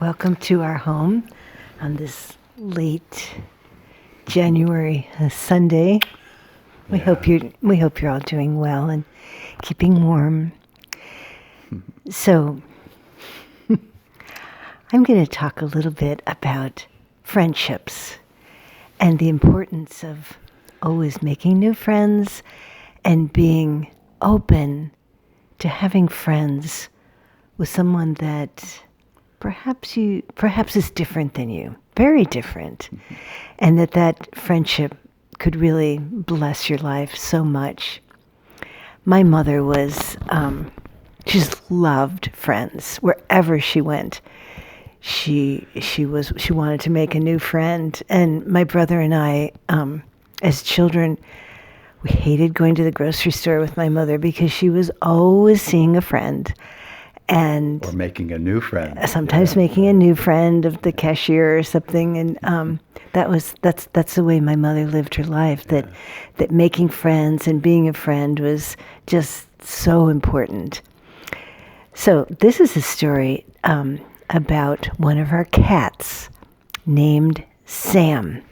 Welcome to our home on this late January Sunday. We hope you're all doing well and keeping warm. So I'm going to talk a little bit about friendships and the importance of always making new friends and being open to having friends with someone that perhaps is different than you, very different, and that friendship could really bless your life so much. My mother was, she just loved friends. Wherever she went, she wanted to make a new friend. And my brother and I, as children, we hated going to the grocery store with my mother because she was always seeing a friend. Or making a new friend. Sometimes making a new friend of the cashier or something, and that's the way my mother lived her life. That making friends and being a friend was just so important. So this is a story about one of our cats named Sam.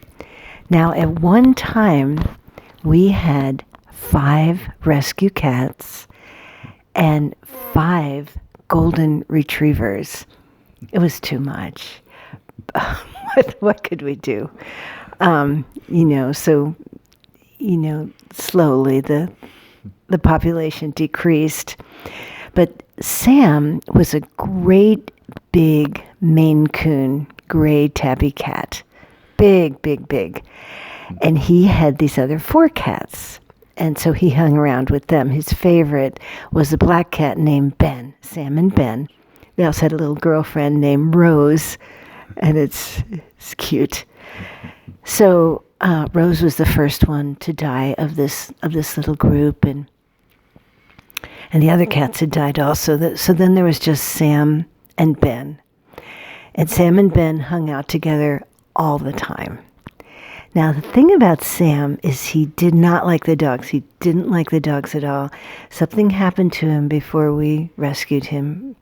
Now, at one time, we had 5 rescue cats and 5 golden retrievers. It was too much. What could we do? Slowly the population decreased. But Sam was a great big Maine Coon gray tabby cat. Big, big, big. And he had these other 4 cats. And so he hung around with them. His favorite was a black cat named Ben, Sam and Ben. They also had a little girlfriend named Rose, and it's cute. So Rose was the first one to die of this little group, and the other cats had died also. So then there was just Sam and Ben. And Sam and Ben hung out together all the time. Now, the thing about Sam is he did not like the dogs. He didn't like the dogs at all. Something happened to him before we rescued him,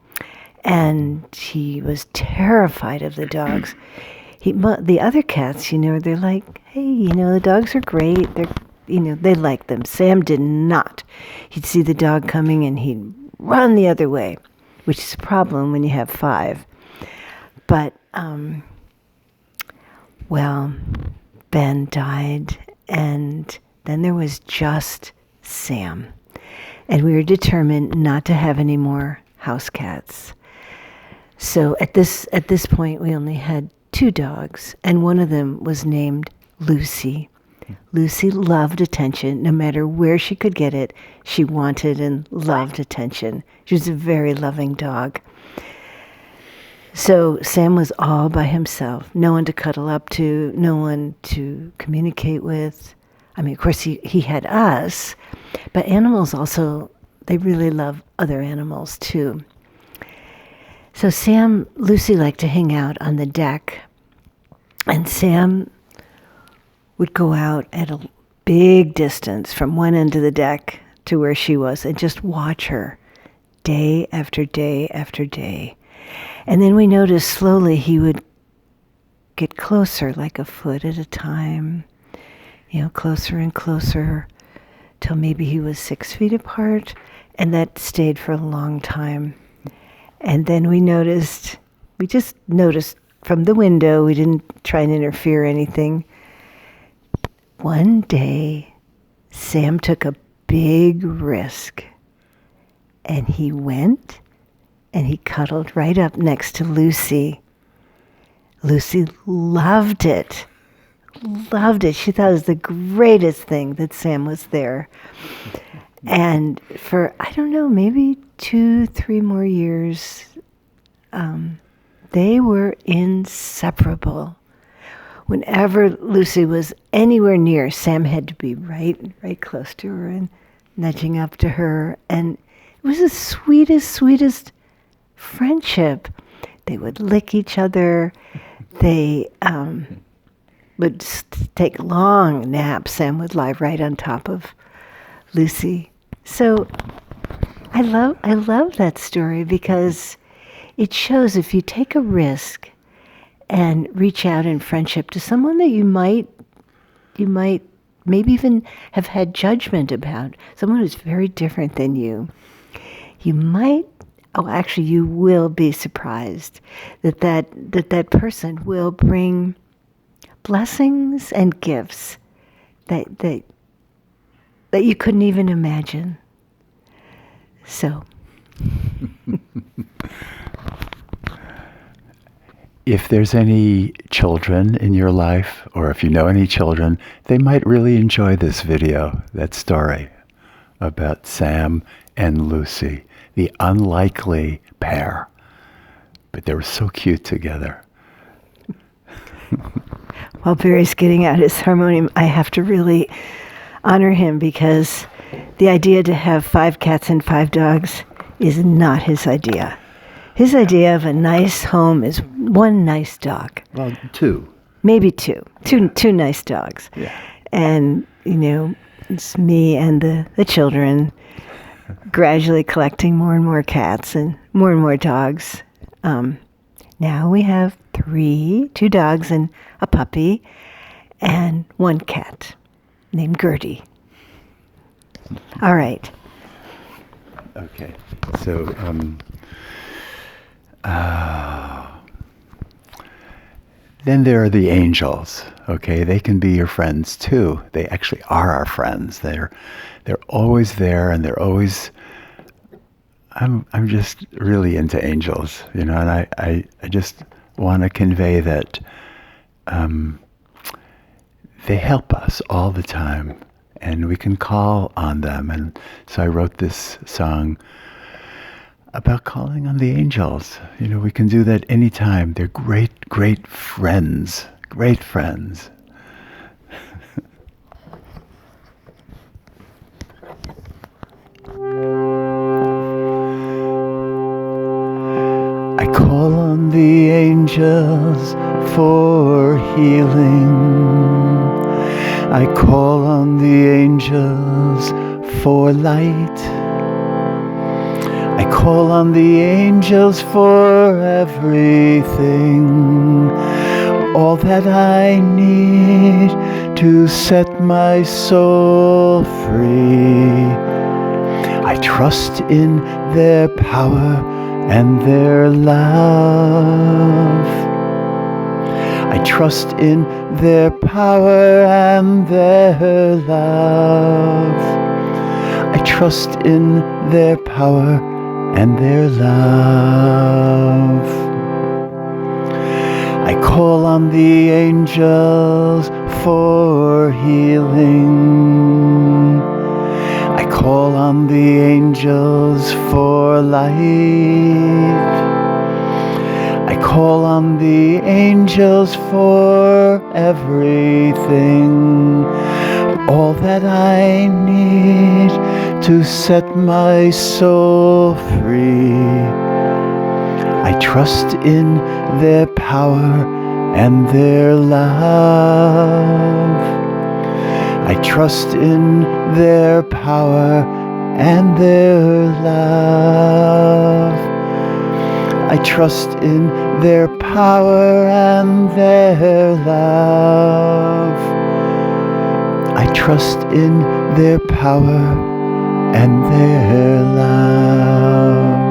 and he was terrified of the dogs. The other cats, they're like, hey, the dogs are great. They like them. Sam did not. He'd see the dog coming, and he'd run the other way, which is a problem when you have 5. But, Ben died, and then there was just Sam. And we were determined not to have any more house cats. So at this point, we only had 2 dogs, and one of them was named Lucy. Lucy loved attention. No matter where she could get it, she wanted and loved attention. She was a very loving dog. So Sam was all by himself, no one to cuddle up to, no one to communicate with. I mean, of course, he had us, but animals also, they really love other animals too. So Lucy liked to hang out on the deck, and Sam would go out at a big distance from one end of the deck to where she was and just watch her day after day after day. And then we noticed slowly he would get closer, like a foot at a time, closer and closer, till maybe he was 6 feet apart, and that stayed for a long time. And then we just noticed from the window, we didn't try and interfere or anything. One day, Sam took a big risk, and he went and he cuddled right up next to Lucy. Lucy loved it. She thought it was the greatest thing that Sam was there. And for, I don't know, maybe 2-3 more years, they were inseparable. Whenever Lucy was anywhere near, Sam had to be right close to her and nudging up to her. And it was the sweetest friendship. They would lick each other. They would take long naps. Sam would lie right on top of Lucy. So I love that story because it shows if you take a risk and reach out in friendship to someone that you might maybe even have had judgment about, someone who's very different than you, you might, actually you will be surprised that person will bring blessings and gifts that you couldn't even imagine. So. If there's any children in your life, or if you know any children, they might really enjoy this video, that story about Sam and Lucy, the unlikely pair. But they were so cute together. While Barry's getting out his harmonium, I have to really honor him, because the idea to have 5 cats and 5 dogs is not his idea. His idea of a nice home is 1 nice dog. Well, 2. Maybe 2. Two nice dogs. Yeah. And, it's me and the children gradually collecting more and more cats and more dogs. Now we have 2 dogs and a puppy, and 1 cat named Gertie. All right. Okay. So, then there are the angels. Okay, they can be your friends too. They actually are our friends. They're always there, and they're always. I'm just really into angels, and I just want to convey that they help us all the time, and we can call on them. And so I wrote this song about calling on the angels. We can do that anytime. They're great friends. Great friends. I call on the angels for healing. I call on the angels for light. I call on the angels for everything, all that I need to set my soul free. I trust in their power and their love. I trust in their power and their love. I trust in their power and their love. I call on the angels for healing. I call on the angels for light. I call on the angels for everything, all that I need to set my soul free. I trust in their power and their love. I trust in their power and their love. I trust in their power and their love. I trust in their power and their love.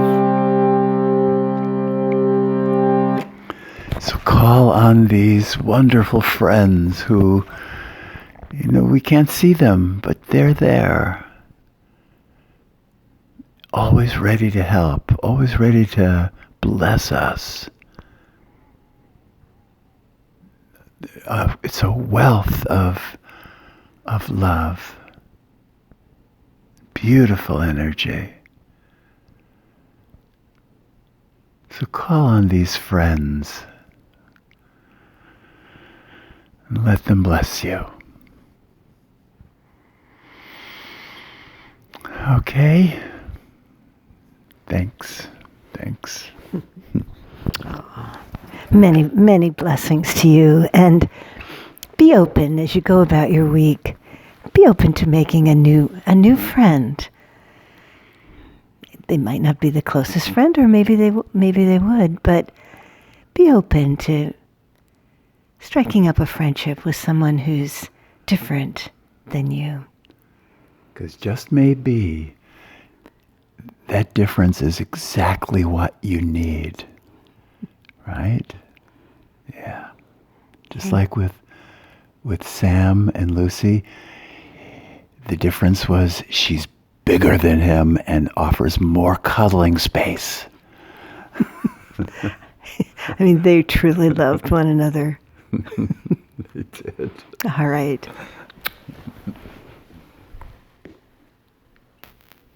So call on these wonderful friends who, we can't see them, but they're there. Always ready to help, always ready to bless us. It's a wealth of love. Beautiful energy. So call on these friends and let them bless you. Okay. Thanks. Many, many blessings to you, and be open as you go about your week. Be open to making a new friend. they might not be the closest friend, or maybe they would, but be open to striking up a friendship with someone who's different than you. Because just maybe that difference is exactly what you need, right? Yeah. Just like with Sam and Lucy, the difference was she's bigger than him and offers more cuddling space. I mean, they truly loved one another. They did. All right.